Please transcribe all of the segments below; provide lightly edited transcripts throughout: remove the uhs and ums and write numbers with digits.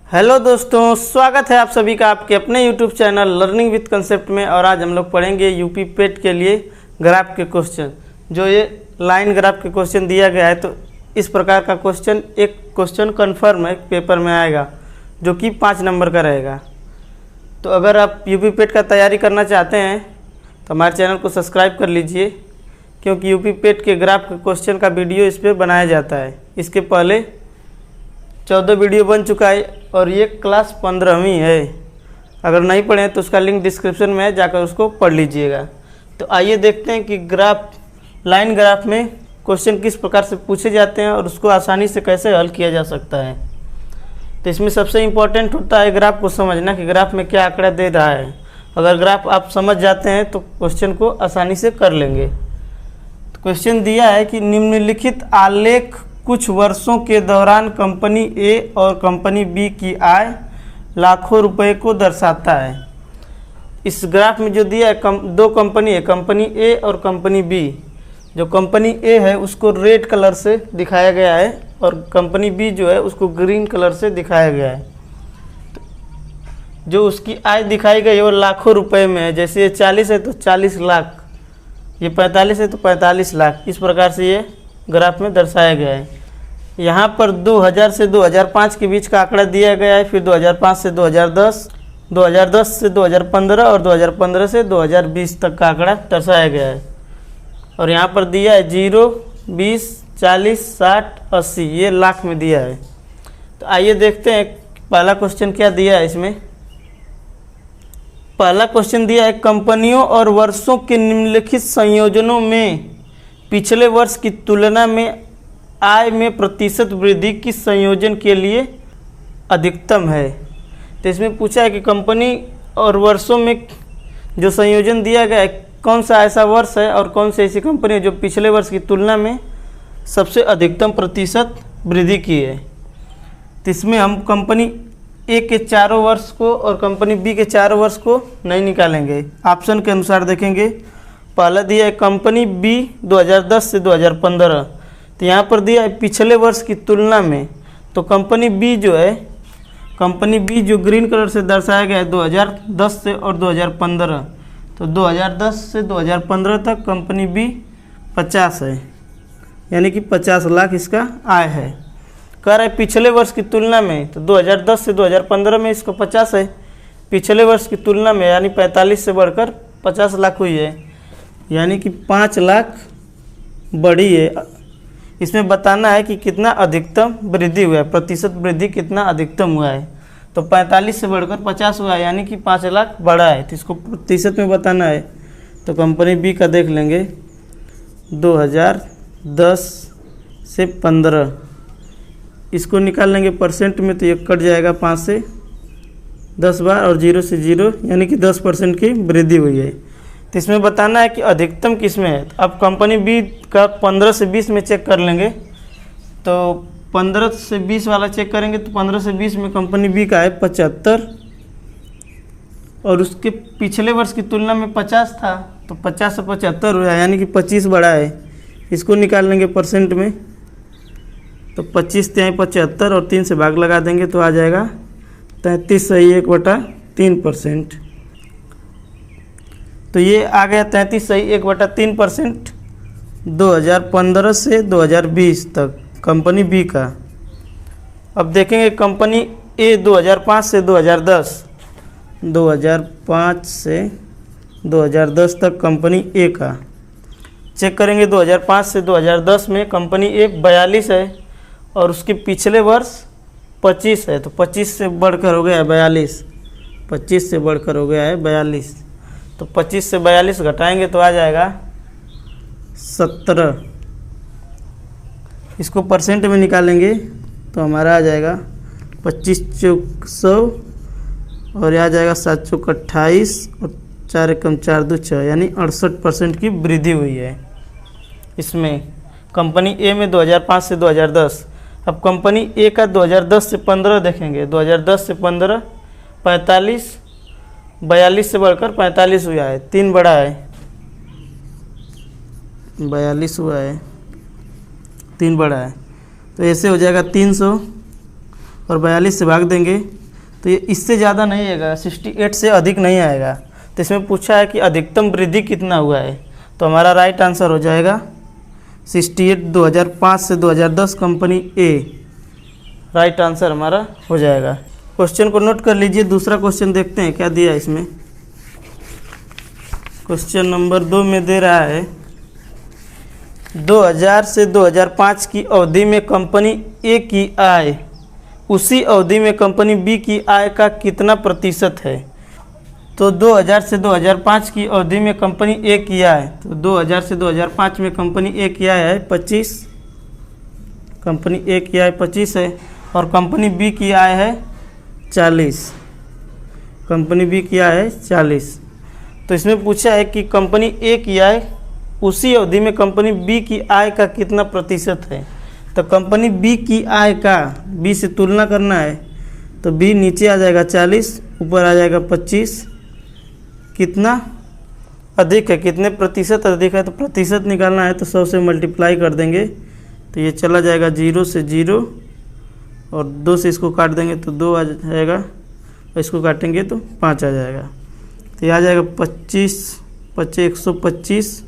Hello दोस्तों, स्वागत है आप सभी का आपके अपने YouTube channel learning with concept में। और आज हम लोग पढ़ेंगे यूपी पेट के लिए ग्राफ के क्वेश्चन। जो ये लाइन ग्राफ के क्वेश्चन दिया गया है, तो इस प्रकार का क्वेश्चन एक क्वेश्चन कन्फर्म है पेपर में आएगा, जो कि 5 नंबर का रहेगा। तो अगर आप यूपी पेट का तैयारी करना चाहते हैं तो हमारे चैनल को सब्सक्राइब कर लीजिए, क्योंकि यूपी पेट के ग्राफ के क्वेश्चन का वीडियो इस पर बनाया जाता है। इसके पहले 14 वीडियो बन चुका है और ये क्लास 15वीं है। अगर नहीं पढ़े तो उसका लिंक डिस्क्रिप्शन में है, जाकर उसको पढ़ लीजिएगा। तो आइए देखते हैं कि लाइन ग्राफ में क्वेश्चन किस प्रकार से पूछे जाते हैं और उसको आसानी से कैसे हल किया जा सकता है। तो इसमें सबसे इम्पोर्टेंट होता है ग्राफ को समझना कि ग्राफ में क्या आंकड़ा दे रहा है। अगर ग्राफ आप समझ जाते हैं तो क्वेश्चन को आसानी से कर लेंगे। तो क्वेश्चन दिया है कि निम्नलिखित आलेख कुछ वर्षों के दौरान कंपनी ए और कंपनी बी की आय लाखों रुपए को दर्शाता है। इस ग्राफ में जो दिया है दो कंपनी है, कंपनी ए और कंपनी बी। जो कंपनी ए है उसको रेड कलर से दिखाया गया है और कंपनी बी जो है उसको ग्रीन कलर से दिखाया गया है। जो उसकी आय दिखाई गई है वो लाखों रुपए में है। जैसे ये 40 है तो 40 लाख, ये 45 है तो 45 लाख। इस प्रकार से ये ग्राफ में दर्शाया गया है। यहाँ पर 2000 से 2005 के बीच का आंकड़ा दिया गया है, फिर 2005 से 2010, 2010 से 2015 और 2015 से 2020 तक का आंकड़ा दर्शाया गया है। और यहाँ पर दिया है 0, 20, 40, 60, 80, ये लाख में दिया है। तो आइए देखते हैं पहला क्वेश्चन क्या दिया है। इसमें पहला क्वेश्चन दिया है कंपनियों और वर्षों के निम्नलिखित संयोजनों में पिछले वर्ष की तुलना में आय में प्रतिशत वृद्धि किस संयोजन के लिए अधिकतम है। तो इसमें पूछा है कि कंपनी और वर्षों में जो संयोजन दिया गया है, कौन सा ऐसा वर्ष है और कौन सी ऐसी कंपनी है जो पिछले वर्ष की तुलना में सबसे अधिकतम प्रतिशत वृद्धि की है। तो इसमें हम कंपनी ए के चारों वर्ष को और कंपनी बी के चारों वर्ष को नहीं निकालेंगे, ऑप्शन के अनुसार देखेंगे। पहला दिया है कंपनी बी 2010 से 2015, तो यहाँ पर दिया है पिछले वर्ष की तुलना में। तो कंपनी बी जो ग्रीन कलर से दर्शाया गया है 2010 से और 2015, तो 2010 से 2015 तक कंपनी बी 50 है, यानी कि 50 लाख इसका आय है। कह रहा है पिछले वर्ष की तुलना में, तो 2010 से 2015 में इसको 50 है, पिछले वर्ष की तुलना में यानी 45 से बढ़कर 50 लाख हुई है, यानी कि 5 लाख बढ़ी है। इसमें बताना है कि कितना अधिकतम वृद्धि हुआ है, प्रतिशत वृद्धि कितना अधिकतम हुआ है। तो 45 से बढ़कर 50 हुआ है, यानी कि 5 लाख बढ़ा है। तो इसको प्रतिशत में बताना है। तो कंपनी बी का देख लेंगे, 2010 से 15, इसको निकाल लेंगे परसेंट में, तो ये कट जाएगा 5 से 10 बार और 0 से 0, यानी कि 10% की वृद्धि हुई है। तो इसमें बताना है कि अधिकतम किस में है। अब कंपनी बी का 15 से 20 में चेक कर लेंगे। तो 15 से 20 वाला चेक करेंगे तो 15 से 20 में कंपनी बी का है 75 और उसके पिछले वर्ष की तुलना में 50 था, तो 50 से 75 हुआ, यानी कि 25 बढ़ा है। इसको निकाल लेंगे परसेंट में, तो 25 तिहाई 75 और 3 से भाग लगा देंगे तो आ जाएगा 33/1/3%। तो ये आ गया 33/1/3% 2015 से 2020 तक कंपनी बी का। अब देखेंगे कंपनी ए 2005 से 2010, 2005 से 2010 तक कंपनी ए का चेक करेंगे। 2005 से 2010 में कंपनी ए 42 है और उसके पिछले वर्ष 25 है, तो 25 से बढ़कर हो गया है 42, 25 से बढ़कर हो गया है 42। तो 25 से 42 घटाएंगे तो आ जाएगा 17। इसको परसेंट में निकालेंगे तो हमारा आ जाएगा 25 चौक 100 और आ जाएगा 7 चौक 28 और 4 एकम 4 2 6, यानी 68% की वृद्धि हुई है इसमें कंपनी ए में 2005 से 2010। अब कंपनी ए का 2010 से 15 देखेंगे। 2010 से 15 45, 42 से बढ़कर 45 हुआ है, 3 बढ़ा है, 42 हुआ है, 3 बढ़ा है। तो ऐसे हो जाएगा 300 और 42 से भाग देंगे तो ये इससे ज़्यादा नहीं आएगा, 68 से अधिक नहीं आएगा। तो इसमें पूछा है कि अधिकतम वृद्धि कितना हुआ है, तो हमारा राइट आंसर हो जाएगा 68 2005 से 2010 कंपनी ए, राइट आंसर हमारा हो जाएगा। क्वेश्चन को नोट कर लीजिए। दूसरा क्वेश्चन देखते हैं क्या दिया है इसमें। क्वेश्चन नंबर 2 में दे रहा है 2000 से 2005 की अवधि में कंपनी ए की आय उसी अवधि में कंपनी बी की आय का कितना प्रतिशत है। तो 2000 से 2005 की अवधि में कंपनी ए की आय, तो 2000 से 2005 में कंपनी ए की आय है 25, कंपनी ए की आय 25 है और कंपनी बी की आय है 40, कंपनी बी की आय है 40। तो इसमें पूछा है कि कंपनी ए की आय उसी अवधि में कंपनी बी की आय का कितना प्रतिशत है। तो कंपनी बी की आय का बी से तुलना करना है, तो बी नीचे आ जाएगा 40, ऊपर आ जाएगा 25, कितना अधिक है, कितने प्रतिशत अधिक है, तो प्रतिशत निकालना है तो 100 से मल्टीप्लाई कर देंगे तो ये चला जाएगा 0 से 0 और 2 से इसको काट देंगे तो 2 आ जाएगा और इसको काटेंगे तो 5 आ जाएगा। तो ये आ जाएगा 25 125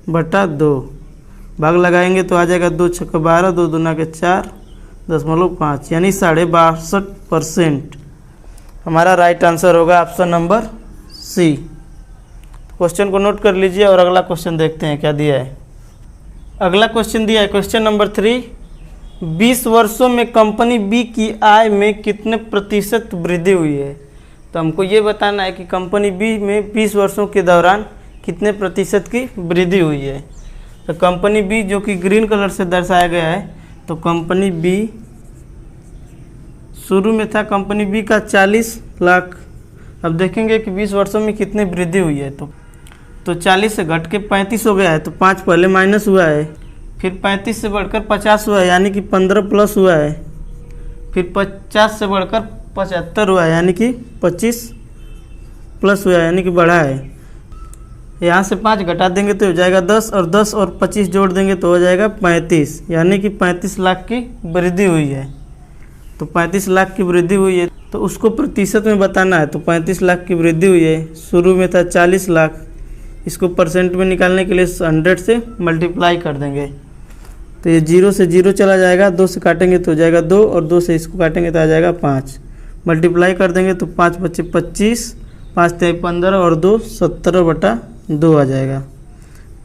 बटा 2, भाग लगाएंगे तो आ जाएगा 2 छक्का 12, 2 दूना के 4.5 यानी 62.5%। हमारा राइट आंसर होगा ऑप्शन नंबर सी। क्वेश्चन को नोट कर लीजिए और अगला क्वेश्चन देखते हैं क्या दिया है। अगला क्वेश्चन दिया है क्वेश्चन नंबर 3, 20 वर्षों में कंपनी बी की आय में कितने प्रतिशत वृद्धि हुई है। तो हमको ये बताना है कि कंपनी बी में 20 वर्षों के दौरान कितने प्रतिशत की वृद्धि हुई है। तो कंपनी बी जो कि ग्रीन कलर से दर्शाया गया है, तो कंपनी बी शुरू में था कंपनी बी का 40 लाख। अब देखेंगे कि 20 वर्षों में कितनी वृद्धि हुई है। तो 40 से घट के 35 हो गया है, तो 5 पहले माइनस हुआ है, फिर 35 से बढ़कर 50 हुआ है यानी कि 15 प्लस हुआ है, फिर 50 से बढ़कर 75 हुआ है यानी कि 25 प्लस हुआ है यानी कि बढ़ा है। यहाँ से 5 घटा देंगे तो हो जाएगा 10 और 10 और 25 जोड़ देंगे तो हो जाएगा 35 यानी कि 35 लाख की वृद्धि हुई है। तो 35 लाख की वृद्धि हुई है तो उसको प्रतिशत में बताना है। तो 35 लाख की वृद्धि हुई है, शुरू में था 40 लाख, इसको परसेंट में निकालने के लिए 100 से मल्टीप्लाई कर देंगे तो ये 0 से 0 चला जाएगा, 2 से काटेंगे तो हो जाएगा 2 और 2 से इसको काटेंगे तो आ जाएगा 5, मल्टीप्लाई कर देंगे तो 5 बचे 25, 5 3 15 और 2 17/2 आ जाएगा।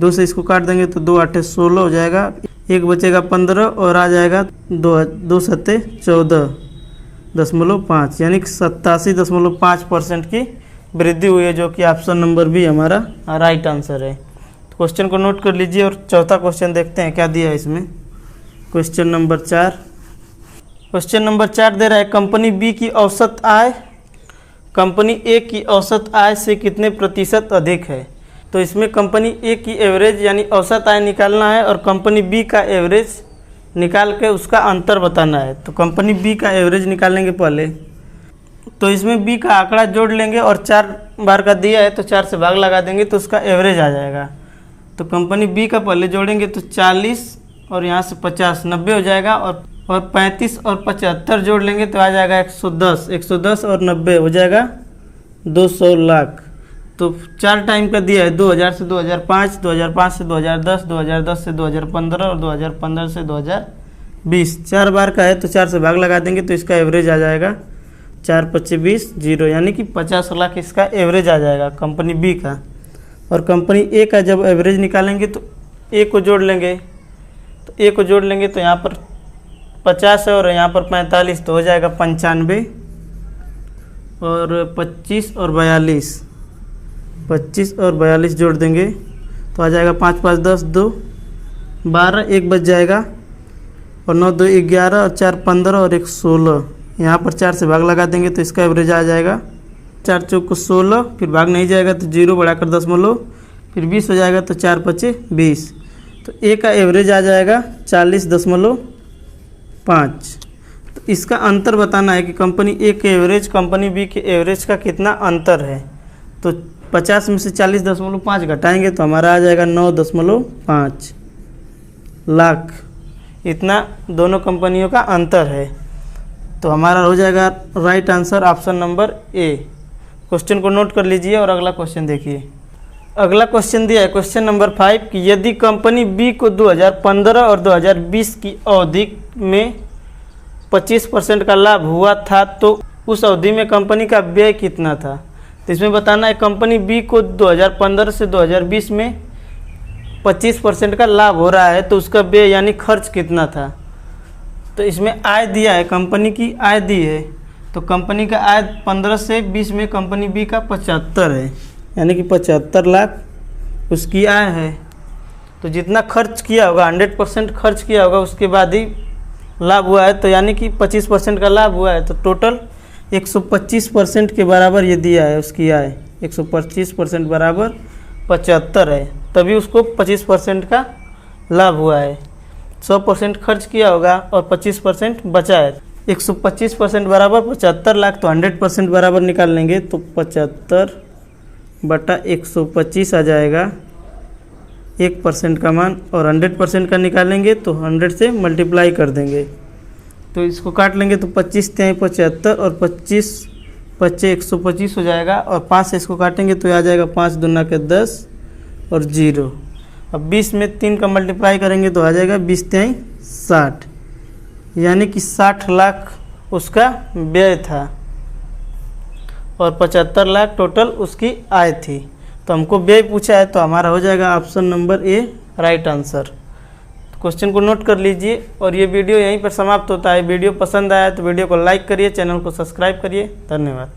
2 से इसको काट देंगे तो 2 8 16 हो जाएगा, 1 बचेगा 15 और आ जाएगा 2 7 14.5 यानी कि 87.5% की वृद्धि हुई है, जो कि ऑप्शन नंबर बी हमारा राइट आंसर है। तो क्वेश्चन को नोट कर लीजिए और चौथा क्वेश्चन देखते हैं क्या दिया है इसमें। क्वेश्चन नंबर 4, क्वेश्चन नंबर 4 दे रहा है कंपनी बी की औसत आय कंपनी ए की औसत आय से कितने प्रतिशत अधिक है। तो इसमें कंपनी ए की एवरेज यानी औसत आय निकालना है और कंपनी बी का एवरेज निकाल के उसका अंतर बताना है। तो कंपनी बी का एवरेज निकालेंगे पहले, तो इसमें बी का आंकड़ा जोड़ लेंगे और 4 बार का दिया है तो 4 से भाग लगा देंगे तो उसका एवरेज आ जाएगा। तो कंपनी बी का पहले जोड़ेंगे तो 40 और यहाँ से 50 90 हो जाएगा और 35 और 75 जोड़ लेंगे तो आ जाएगा 110 और 90 हो जाएगा 200 लाख। तो 4 टाइम का दिया है, 2000 से 2005, 2005 से 2010, 2010 से 2015 और 2015 से 2020। 4 बार का है तो 4 से भाग लगा देंगे तो इसका एवरेज आ जाएगा 4 25 20 0 यानी कि 50 लाख इसका एवरेज आ जाएगा कंपनी बी का। और कंपनी ए का जब एवरेज निकालेंगे तो ए को जोड़ लेंगे, तो ए को जोड़ लेंगे तो यहाँ पर 50 है और यहाँ पर 45 तो हो जाएगा 95 और 25 और 42 जोड़ देंगे तो आ जाएगा 5 5 10 2 12 1 बच जाएगा और 9 2 11 और 4 15 और 1 16। यहाँ पर 4 से भाग लगा देंगे तो इसका एवरेज आ जाएगा 4 चौक को 16, फिर भाग नहीं जाएगा तो 0 बढ़ाकर 10 फिर 20 हो जाएगा तो 4 5 20। तो ए का एवरेज आ जाएगा 40.5। तो इसका अंतर बताना है कि कंपनी ए के एवरेज कंपनी बी के एवरेज का कितना अंतर है। तो 50 में से 40.5 घटाएंगे तो हमारा आ जाएगा 9.5 लाख। इतना दोनों कंपनियों का अंतर है। तो हमारा हो जाएगा right answer option number A. Question को नोट कर लीजिए और अगला क्वेश्चन देखिए। अगला क्वेश्चन दिया है क्वेश्चन नंबर 5 कि यदि कंपनी बी को 2015 और 2020 की अवधि में 25% का लाभ हुआ था तो उस अवधि में कंपनी का व्यय कितना था। तो इसमें बताना है कंपनी बी को 2015 से 2020 में 25% का लाभ हो रहा है तो उसका व्यय यानी खर्च कितना था। तो इसमें आय दिया है, कंपनी की आय दी है, तो कंपनी का आय 15 से 20 में कंपनी बी का 75 है, यानी कि 75 लाख उसकी आय है। तो जितना खर्च किया होगा 100% खर्च किया होगा उसके बाद ही लाभ हुआ है, तो यानी कि 25% का लाभ हुआ है। तो टोटल 125% के बराबर ये दिया है उसकी आय, 125% बराबर 75 है, तभी उसको 25% का लाभ हुआ है। 100% खर्च किया होगा और 25% बचा है। 125% बराबर 75 लाख, तो 100% बराबर निकाल लेंगे तो 75/125 आ जाएगा 1% का मान, और 100% का निकालेंगे तो 100 से मल्टीप्लाई कर देंगे। तो इसको काट लेंगे तो 25 × 75 और 25 × 125 हो जाएगा, और 5 से इसको काटेंगे तो आ जाएगा 5 दूना के 10 और 0। अब 20 में 3 का मल्टीप्लाई करेंगे तो आ जाएगा 20 × 60, यानी कि 60 लाख उसका व्यय था और 75 लाख टोटल उसकी आय थी। तो हमको व्यय पूछा है तो हमारा हो जाएगा option number A right answer. Question को नोट कर लीजिए और ये वीडियो यहीं पर समाप्त होता है। वीडियो पसंद आया तो वीडियो को लाइक करिए, चैनल को सब्सक्राइब करिए। धन्यवाद।